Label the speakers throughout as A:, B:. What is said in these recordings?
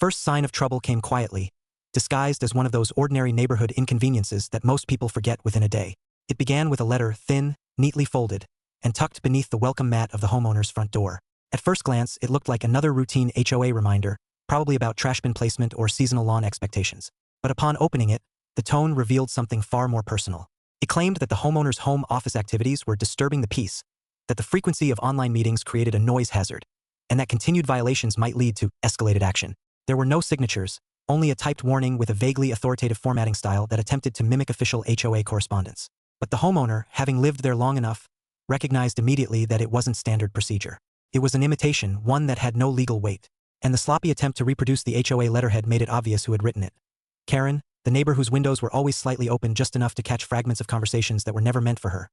A: first sign of trouble came quietly, disguised as one of those ordinary neighborhood inconveniences that most people forget within a day. It began with a letter, thin, neatly folded, and tucked beneath the welcome mat of the homeowner's front door. At first glance, it looked like another routine HOA reminder, probably about trash bin placement or seasonal lawn expectations. But upon opening it, the tone revealed something far more personal. It claimed that the homeowner's home office activities were disturbing the peace, that the frequency of online meetings created a noise hazard, and that continued violations might lead to escalated action. There were no signatures, only a typed warning with a vaguely authoritative formatting style that attempted to mimic official HOA correspondence. But the homeowner, having lived there long enough, recognized immediately that it wasn't standard procedure. It was an imitation, one that had no legal weight. And the sloppy attempt to reproduce the HOA letterhead made it obvious who had written it. Karen, the neighbor whose windows were always slightly open just enough to catch fragments of conversations that were never meant for her.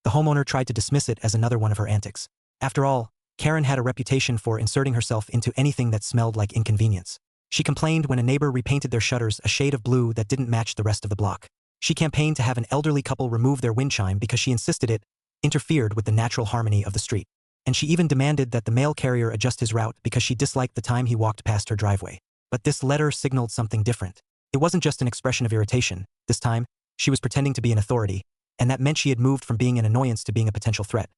A: The homeowner tried to dismiss it as another one of her antics. After all, Karen had a reputation for inserting herself into anything that smelled like inconvenience. She complained when a neighbor repainted their shutters a shade of blue that didn't match the rest of the block. She campaigned to have an elderly couple remove their wind chime because she insisted it interfered with the natural harmony of the street. And she even demanded that the mail carrier adjust his route because she disliked the time he walked past her driveway. But this letter signaled something different. It wasn't just an expression of irritation. This time, she was pretending to be an authority, and that meant she had moved from being an annoyance to being a potential threat.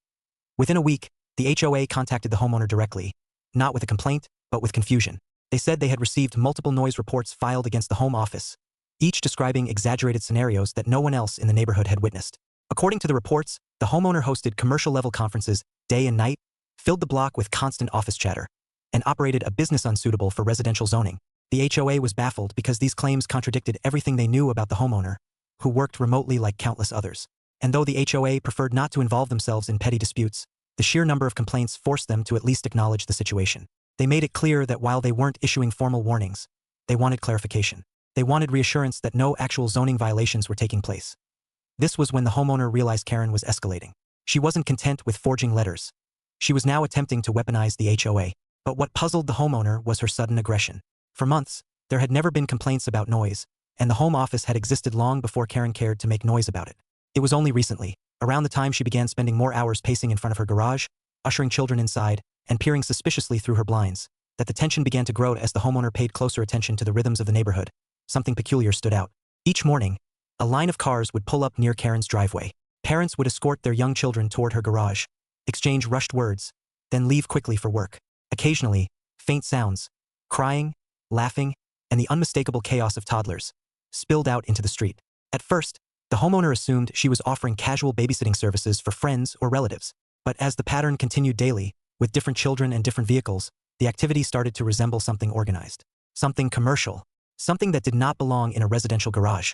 A: Within a week, the HOA contacted the homeowner directly, not with a complaint, but with confusion. They said they had received multiple noise reports filed against the home office, each describing exaggerated scenarios that no one else in the neighborhood had witnessed. According to the reports, the homeowner hosted commercial-level conferences day and night, filled the block with constant office chatter, and operated a business unsuitable for residential zoning. The HOA was baffled because these claims contradicted everything they knew about the homeowner, who worked remotely like countless others. And though the HOA preferred not to involve themselves in petty disputes, the sheer number of complaints forced them to at least acknowledge the situation. They made it clear that while they weren't issuing formal warnings, they wanted clarification. They wanted reassurance that no actual zoning violations were taking place. This was when the homeowner realized Karen was escalating. She wasn't content with forging letters. She was now attempting to weaponize the HOA. But what puzzled the homeowner was her sudden aggression. For months, there had never been complaints about noise, and the home office had existed long before Karen cared to make noise about it. It was only recently, around the time she began spending more hours pacing in front of her garage, ushering children inside, and peering suspiciously through her blinds, that the tension began to grow as the homeowner paid closer attention to the rhythms of the neighborhood. Something peculiar stood out. Each morning, a line of cars would pull up near Karen's driveway. Parents would escort their young children toward her garage, exchange rushed words, then leave quickly for work. Occasionally, faint sounds, crying, laughing, and the unmistakable chaos of toddlers spilled out into the street. At first, the homeowner assumed she was offering casual babysitting services for friends or relatives. But as the pattern continued daily, with different children and different vehicles, the activity started to resemble something organized, something commercial, something that did not belong in a residential garage.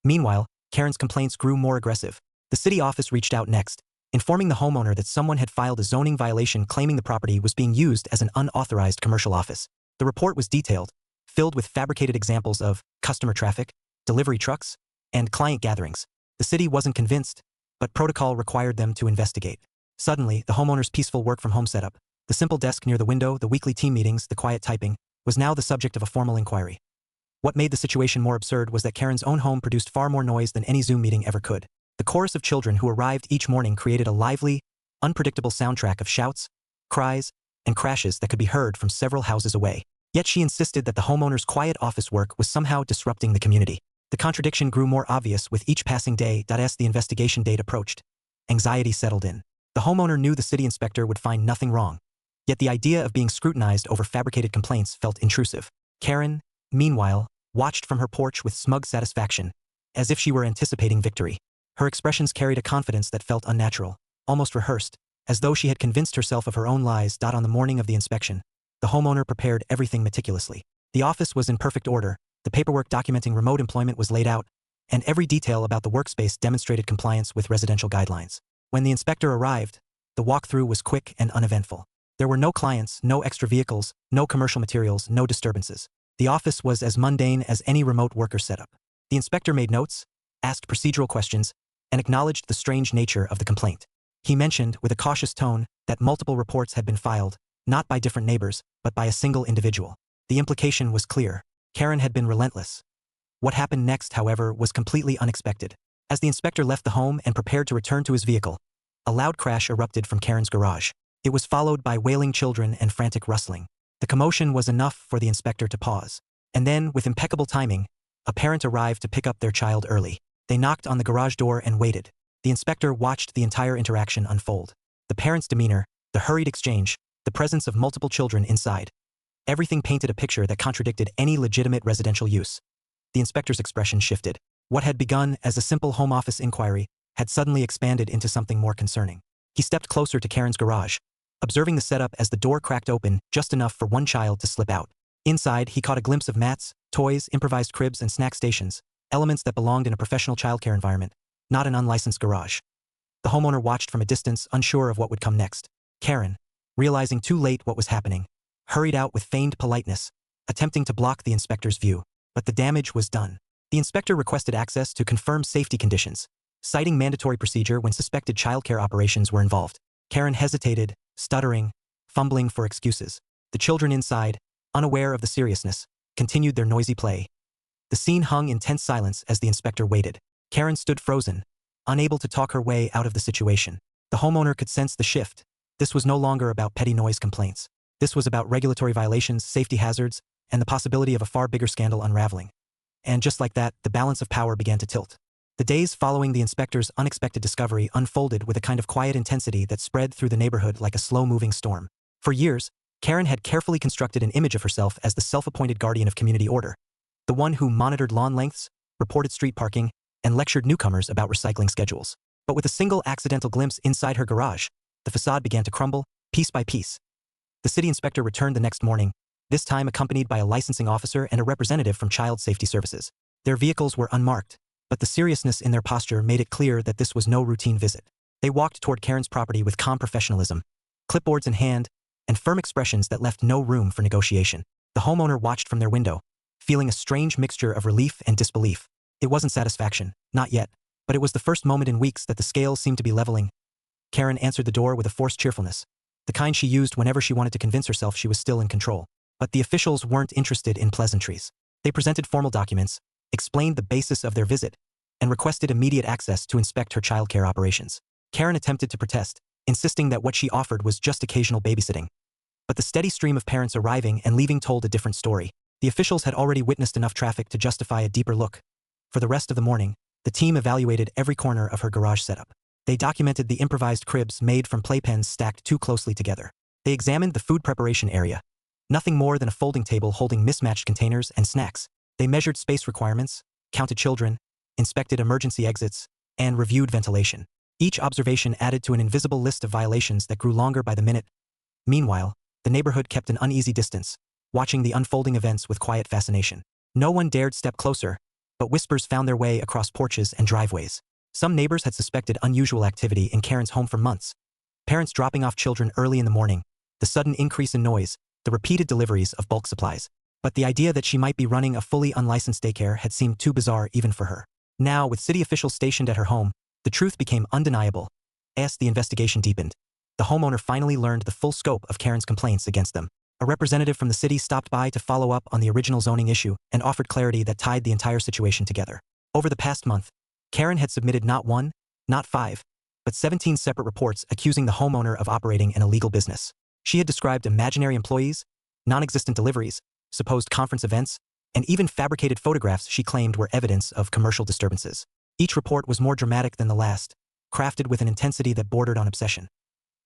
A: Meanwhile, Karen's complaints grew more aggressive. The city office reached out next, informing the homeowner that someone had filed a zoning violation claiming the property was being used as an unauthorized commercial office. The report was detailed, filled with fabricated examples of customer traffic, delivery trucks, and client gatherings. The city wasn't convinced, but protocol required them to investigate. Suddenly, the homeowner's peaceful work-from-home setup, the simple desk near the window, the weekly team meetings, the quiet typing, was now the subject of a formal inquiry. What made the situation more absurd was that Karen's own home produced far more noise than any Zoom meeting ever could. The chorus of children who arrived each morning created a lively, unpredictable soundtrack of shouts, cries, and crashes that could be heard from several houses away. Yet she insisted that the homeowner's quiet office work was somehow disrupting the community. The contradiction grew more obvious with each passing day. As the investigation date approached, anxiety settled in. The homeowner knew the city inspector would find nothing wrong. Yet the idea of being scrutinized over fabricated complaints felt intrusive. Karen, meanwhile, watched from her porch with smug satisfaction, as if she were anticipating victory. Her expressions carried a confidence that felt unnatural, almost rehearsed, as though she had convinced herself of her own lies. On the morning of the inspection, the homeowner prepared everything meticulously. The office was in perfect order, the paperwork documenting remote employment was laid out, and every detail about the workspace demonstrated compliance with residential guidelines. When the inspector arrived, the walkthrough was quick and uneventful. There were no clients, no extra vehicles, no commercial materials, no disturbances. The office was as mundane as any remote worker setup. The inspector made notes, asked procedural questions, and acknowledged the strange nature of the complaint. He mentioned, with a cautious tone, that multiple reports had been filed, not by different neighbors, but by a single individual. The implication was clear. Karen had been relentless. What happened next, however, was completely unexpected. As the inspector left the home and prepared to return to his vehicle, a loud crash erupted from Karen's garage. It was followed by wailing children and frantic rustling. The commotion was enough for the inspector to pause. And then, with impeccable timing, a parent arrived to pick up their child early. They knocked on the garage door and waited. The inspector watched the entire interaction unfold. The parent's demeanor, the hurried exchange, the presence of multiple children inside. Everything painted a picture that contradicted any legitimate residential use. The inspector's expression shifted. What had begun as a simple home office inquiry had suddenly expanded into something more concerning. He stepped closer to Karen's garage, observing the setup as the door cracked open just enough for one child to slip out. Inside, he caught a glimpse of mats, toys, improvised cribs, and snack stations, elements that belonged in a professional childcare environment, not an unlicensed garage. The homeowner watched from a distance, unsure of what would come next. Karen, realizing too late what was happening, hurried out with feigned politeness, attempting to block the inspector's view. But the damage was done. The inspector requested access to confirm safety conditions, citing mandatory procedure when suspected childcare operations were involved. Karen hesitated, stuttering, fumbling for excuses. The children inside, unaware of the seriousness, continued their noisy play. The scene hung in tense silence as the inspector waited. Karen stood frozen, unable to talk her way out of the situation. The homeowner could sense the shift. This was no longer about petty noise complaints. This was about regulatory violations, safety hazards, and the possibility of a far bigger scandal unraveling. And just like that, the balance of power began to tilt. The days following the inspector's unexpected discovery unfolded with a kind of quiet intensity that spread through the neighborhood like a slow-moving storm. For years, Karen had carefully constructed an image of herself as the self-appointed guardian of community order, the one who monitored lawn lengths, reported street parking, and lectured newcomers about recycling schedules. But with a single accidental glimpse inside her garage, the facade began to crumble, piece by piece. The city inspector returned the next morning, this time accompanied by a licensing officer and a representative from Child Safety Services. Their vehicles were unmarked, but the seriousness in their posture made it clear that this was no routine visit. They walked toward Karen's property with calm professionalism, clipboards in hand, and firm expressions that left no room for negotiation. The homeowner watched from their window, feeling a strange mixture of relief and disbelief. It wasn't satisfaction, not yet, but it was the first moment in weeks that the scales seemed to be leveling. Karen answered the door with a forced cheerfulness, the kind she used whenever she wanted to convince herself she was still in control. But the officials weren't interested in pleasantries. They presented formal documents, explained the basis of their visit, and requested immediate access to inspect her childcare operations. Karen attempted to protest, insisting that what she offered was just occasional babysitting. But the steady stream of parents arriving and leaving told a different story. The officials had already witnessed enough traffic to justify a deeper look. For the rest of the morning, the team evaluated every corner of her garage setup. They documented the improvised cribs made from playpens stacked too closely together. They examined the food preparation area, nothing more than a folding table holding mismatched containers and snacks. They measured space requirements, counted children, inspected emergency exits, and reviewed ventilation. Each observation added to an invisible list of violations that grew longer by the minute. Meanwhile, the neighborhood kept an uneasy distance, watching the unfolding events with quiet fascination. No one dared step closer, but whispers found their way across porches and driveways. Some neighbors had suspected unusual activity in Karen's home for months. Parents dropping off children early in the morning, the sudden increase in noise, the repeated deliveries of bulk supplies. But the idea that she might be running a fully unlicensed daycare had seemed too bizarre even for her. Now, with city officials stationed at her home, the truth became undeniable. As the investigation deepened, the homeowner finally learned the full scope of Karen's complaints against them. A representative from the city stopped by to follow up on the original zoning issue and offered clarity that tied the entire situation together. Over the past month, Karen had submitted not one, not 5, but 17 separate reports accusing the homeowner of operating an illegal business. She had described imaginary employees, non-existent deliveries, supposed conference events, and even fabricated photographs she claimed were evidence of commercial disturbances. Each report was more dramatic than the last, crafted with an intensity that bordered on obsession.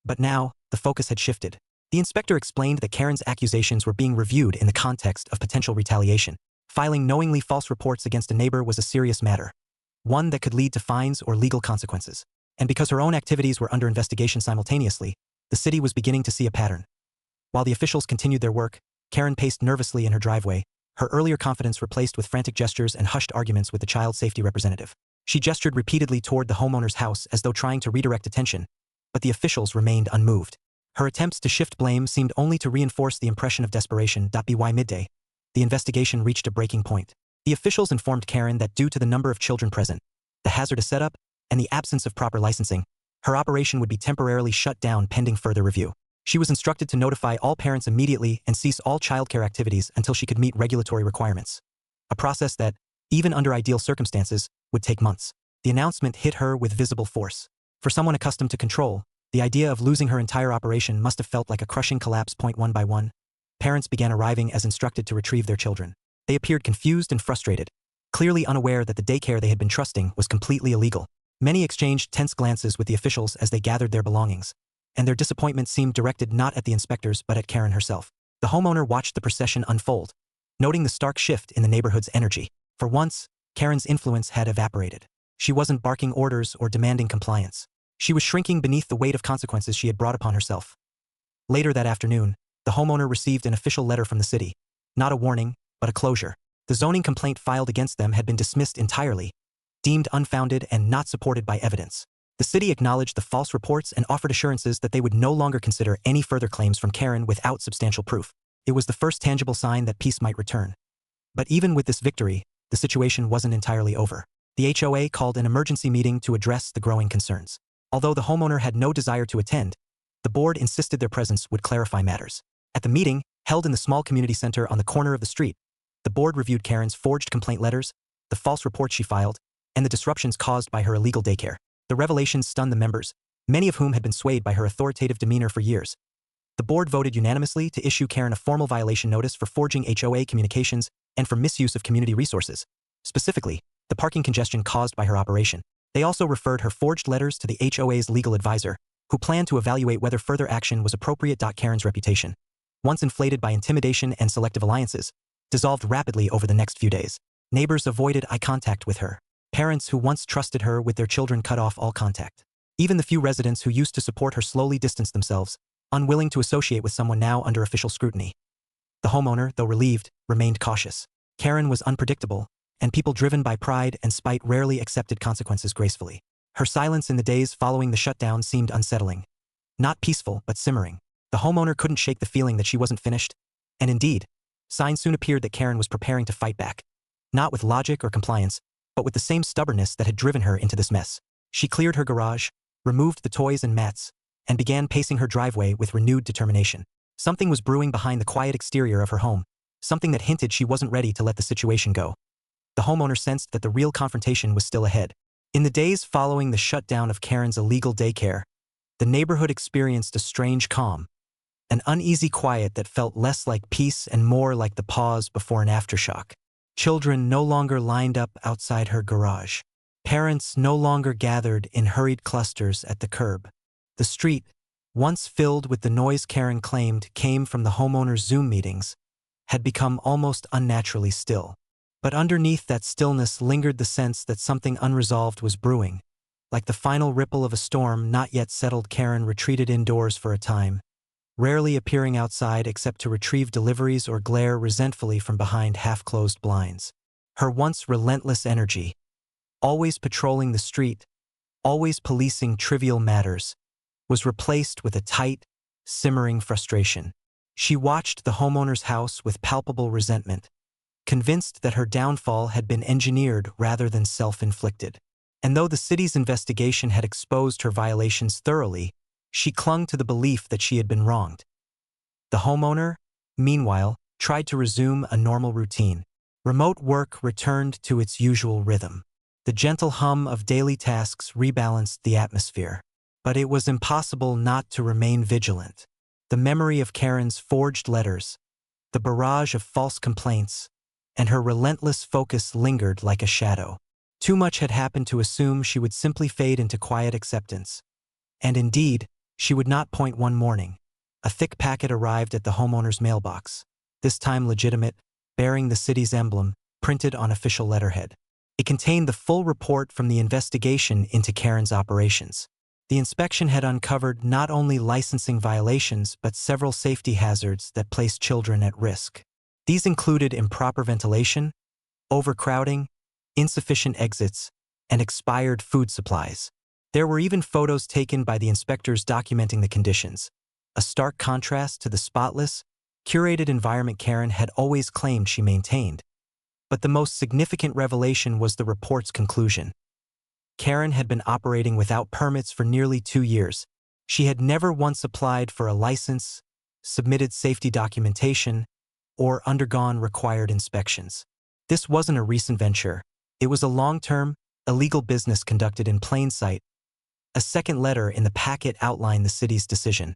A: But now, the focus had shifted. The inspector explained that Karen's accusations were being reviewed in the context of potential retaliation. Filing knowingly false reports against a neighbor was a serious matter, one that could lead to fines or legal consequences. And because her own activities were under investigation simultaneously, the city was beginning to see a pattern. While the officials continued their work, Karen paced nervously in her driveway, her earlier confidence replaced with frantic gestures and hushed arguments with the child safety representative. She gestured repeatedly toward the homeowner's house as though trying to redirect attention, but the officials remained unmoved. Her attempts to shift blame seemed only to reinforce the impression of desperation. By midday, the investigation reached a breaking point. The officials informed Karen that due to the number of children present, the hazardous setup, and the absence of proper licensing, her operation would be temporarily shut down pending further review. She was instructed to notify all parents immediately and cease all childcare activities until she could meet regulatory requirements. A process that, even under ideal circumstances, would take months. The announcement hit her with visible force. For someone accustomed to control, the idea of losing her entire operation must have felt like a crushing collapse. One by one, parents began arriving as instructed to retrieve their children. They appeared confused and frustrated, clearly unaware that the daycare they had been trusting was completely illegal. Many exchanged tense glances with the officials as they gathered their belongings, and their disappointment seemed directed not at the inspectors but at Karen herself. The homeowner watched the procession unfold, noting the stark shift in the neighborhood's energy. For once, Karen's influence had evaporated. She wasn't barking orders or demanding compliance. She was shrinking beneath the weight of consequences she had brought upon herself. Later that afternoon, the homeowner received an official letter from the city. Not a warning, but a closure. The zoning complaint filed against them had been dismissed entirely, deemed unfounded and not supported by evidence. The city acknowledged the false reports and offered assurances that they would no longer consider any further claims from Karen without substantial proof. It was the first tangible sign that peace might return. But even with this victory, the situation wasn't entirely over. The HOA called an emergency meeting to address the growing concerns. Although the homeowner had no desire to attend, the board insisted their presence would clarify matters. At the meeting, held in the small community center on the corner of the street, the board reviewed Karen's forged complaint letters, the false reports she filed, and the disruptions caused by her illegal daycare. The revelations stunned the members, many of whom had been swayed by her authoritative demeanor for years. The board voted unanimously to issue Karen a formal violation notice for forging HOA communications and for misuse of community resources, specifically, the parking congestion caused by her operation. They also referred her forged letters to the HOA's legal advisor, who planned to evaluate whether further action was appropriate. Karen's reputation, once inflated by intimidation and selective alliances, dissolved rapidly over the next few days. Neighbors avoided eye contact with her. Parents who once trusted her with their children cut off all contact. Even the few residents who used to support her slowly distanced themselves, unwilling to associate with someone now under official scrutiny. The homeowner, though relieved, remained cautious. Karen was unpredictable, and people driven by pride and spite rarely accepted consequences gracefully. Her silence in the days following the shutdown seemed unsettling. Not peaceful, but simmering. The homeowner couldn't shake the feeling that she wasn't finished, and indeed, signs soon appeared that Karen was preparing to fight back. Not with logic or compliance, but with the same stubbornness that had driven her into this mess. She cleared her garage, removed the toys and mats, and began pacing her driveway with renewed determination. Something was brewing behind the quiet exterior of her home, something that hinted she wasn't ready to let the situation go. The homeowner sensed that the real confrontation was still ahead. In the days following the shutdown of Karen's illegal daycare, the neighborhood experienced a strange calm, an uneasy quiet that felt less like peace and more like the pause before an aftershock. Children no longer lined up outside her garage. Parents no longer gathered in hurried clusters at the curb. The street, once filled with the noise Karen claimed came from the homeowner's Zoom meetings, had become almost unnaturally still. But underneath that stillness lingered the sense that something unresolved was brewing. Like the final ripple of a storm not yet settled, Karen retreated indoors for a time, rarely appearing outside except to retrieve deliveries or glare resentfully from behind half-closed blinds. Her once relentless energy, always patrolling the street, always policing trivial matters, was replaced with a tight, simmering frustration. She watched the homeowner's house with palpable resentment, convinced that her downfall had been engineered rather than self-inflicted. And though the city's investigation had exposed her violations thoroughly, she clung to the belief that she had been wronged. The homeowner, meanwhile, tried to resume a normal routine. Remote work returned to its usual rhythm. The gentle hum of daily tasks rebalanced the atmosphere. But it was impossible not to remain vigilant. The memory of Karen's forged letters, the barrage of false complaints, and her relentless focus lingered like a shadow. Too much had happened to assume she would simply fade into quiet acceptance. And indeed, she would not. One morning, a thick packet arrived at the homeowner's mailbox, this time legitimate, bearing the city's emblem, printed on official letterhead. It contained the full report from the investigation into Karen's operations. The inspection had uncovered not only licensing violations but several safety hazards that placed children at risk. These included improper ventilation, overcrowding, insufficient exits, and expired food supplies. There were even photos taken by the inspectors documenting the conditions, a stark contrast to the spotless, curated environment Karen had always claimed she maintained. But the most significant revelation was the report's conclusion. Karen had been operating without permits for nearly 2 years. She had never once applied for a license, submitted safety documentation, or undergone required inspections. This wasn't a recent venture. It was a long-term, illegal business conducted in plain sight. A second letter in the packet outlined the city's decision.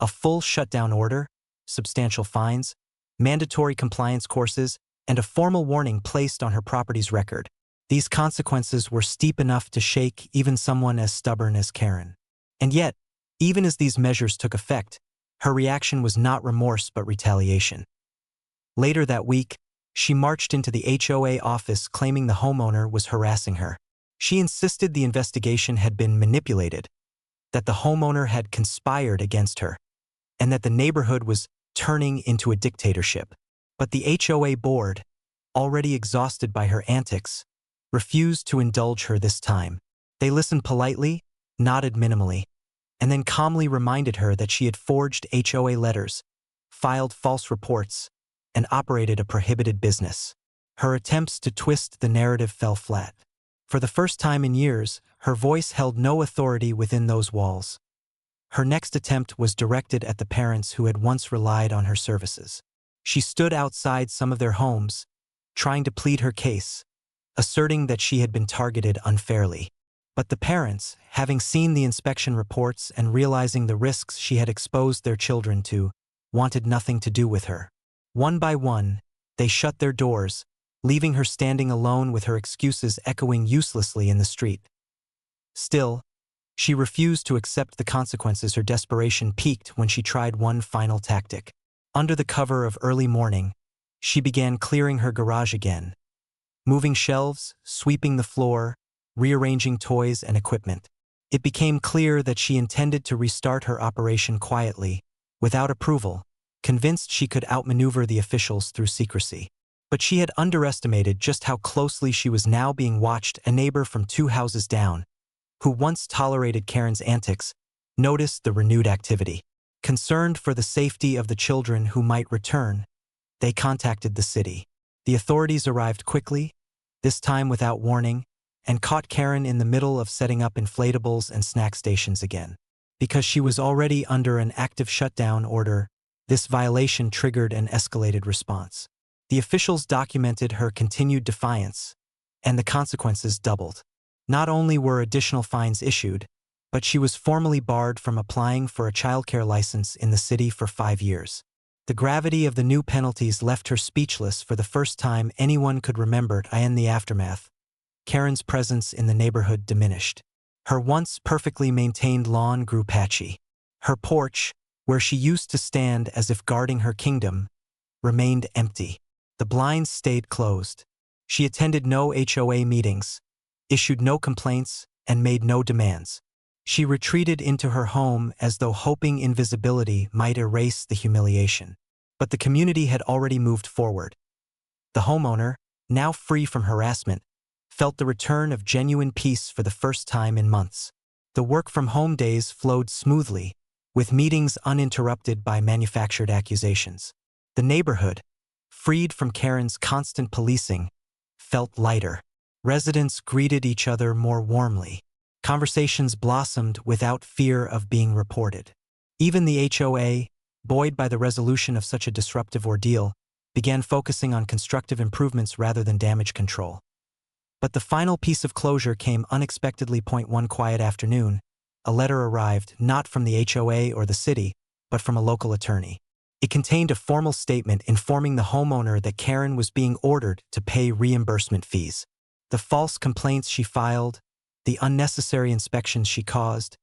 A: A full shutdown order, substantial fines, mandatory compliance courses, and a formal warning placed on her property's record. These consequences were steep enough to shake even someone as stubborn as Karen. And yet, even as these measures took effect, her reaction was not remorse but retaliation. Later that week, she marched into the HOA office claiming the homeowner was harassing her. She insisted the investigation had been manipulated, that the homeowner had conspired against her, and that the neighborhood was turning into a dictatorship. But the HOA board, already exhausted by her antics, refused to indulge her this time. They listened politely, nodded minimally, and then calmly reminded her that she had forged HOA letters, filed false reports, and operated a prohibited business. Her attempts to twist the narrative fell flat. For the first time in years, her voice held no authority within those walls. Her next attempt was directed at the parents who had once relied on her services. She stood outside some of their homes, trying to plead her case, asserting that she had been targeted unfairly. But the parents, having seen the inspection reports and realizing the risks she had exposed their children to, wanted nothing to do with her. One by one, they shut their doors, leaving her standing alone with her excuses echoing uselessly in the street. Still, she refused to accept the consequences. Her desperation peaked when she tried one final tactic. Under the cover of early morning, she began clearing her garage again, moving shelves, sweeping the floor, rearranging toys and equipment. It became clear that she intended to restart her operation quietly, without approval, convinced she could outmaneuver the officials through secrecy. But she had underestimated just how closely she was now being watched. A neighbor from 2 houses down, who once tolerated Karen's antics, noticed the renewed activity. Concerned for the safety of the children who might return, they contacted the city. The authorities arrived quickly, this time without warning, and caught Karen in the middle of setting up inflatables and snack stations again. Because she was already under an active shutdown order, this violation triggered an escalated response. The officials documented her continued defiance, and the consequences doubled. Not only were additional fines issued, but she was formally barred from applying for a childcare license in the city for 5 years. The gravity of the new penalties left her speechless for the first time anyone could remember. In the aftermath, Karen's presence in the neighborhood diminished. Her once perfectly maintained lawn grew patchy. Her porch, where she used to stand as if guarding her kingdom, remained empty. The blinds stayed closed. She attended no HOA meetings, issued no complaints, and made no demands. She retreated into her home as though hoping invisibility might erase the humiliation. But the community had already moved forward. The homeowner, now free from harassment, felt the return of genuine peace for the first time in months. The work-from-home days flowed smoothly, with meetings uninterrupted by manufactured accusations. The neighborhood, freed from Karen's constant policing, felt lighter. Residents greeted each other more warmly. Conversations blossomed without fear of being reported. Even the HOA, buoyed by the resolution of such a disruptive ordeal, began focusing on constructive improvements rather than damage control. But the final piece of closure came unexpectedly. One quiet afternoon, a letter arrived not from the HOA or the city, but from a local attorney. It contained a formal statement informing the homeowner that Karen was being ordered to pay reimbursement fees. The false complaints she filed, the unnecessary inspections she caused,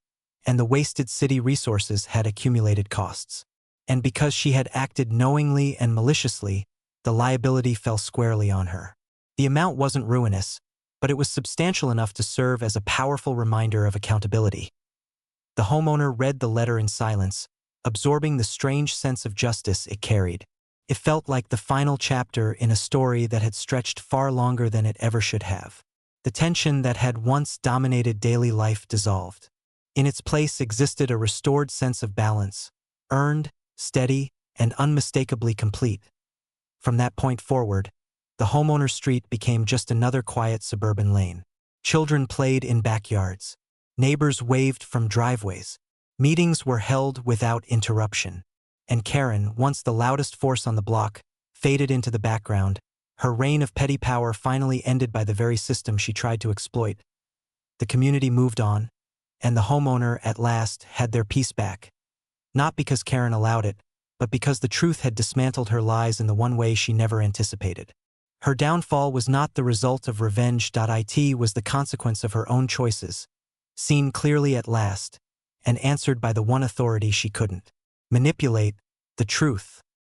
A: and the wasted city resources had accumulated costs. And because she had acted knowingly and maliciously, the liability fell squarely on her. The amount wasn't ruinous, but it was substantial enough to serve as a powerful reminder of accountability. The homeowner read the letter in silence, absorbing the strange sense of justice it carried. It felt like the final chapter in a story that had stretched far longer than it ever should have. The tension that had once dominated daily life dissolved. In its place existed a restored sense of balance, earned, steady, and unmistakably complete. From that point forward, the homeowner street became just another quiet suburban lane. Children played in backyards. Neighbors waved from driveways. Meetings were held without interruption. And Karen, once the loudest force on the block, faded into the background, her reign of petty power finally ended by the very system she tried to exploit. The community moved on, and the homeowner at last had their peace back. Not because Karen allowed it, but because the truth had dismantled her lies in the one way she never anticipated. Her downfall was not the result of revenge. It was the consequence of her own choices, seen clearly at last, and answered by the one authority she couldn't manipulate: the truth.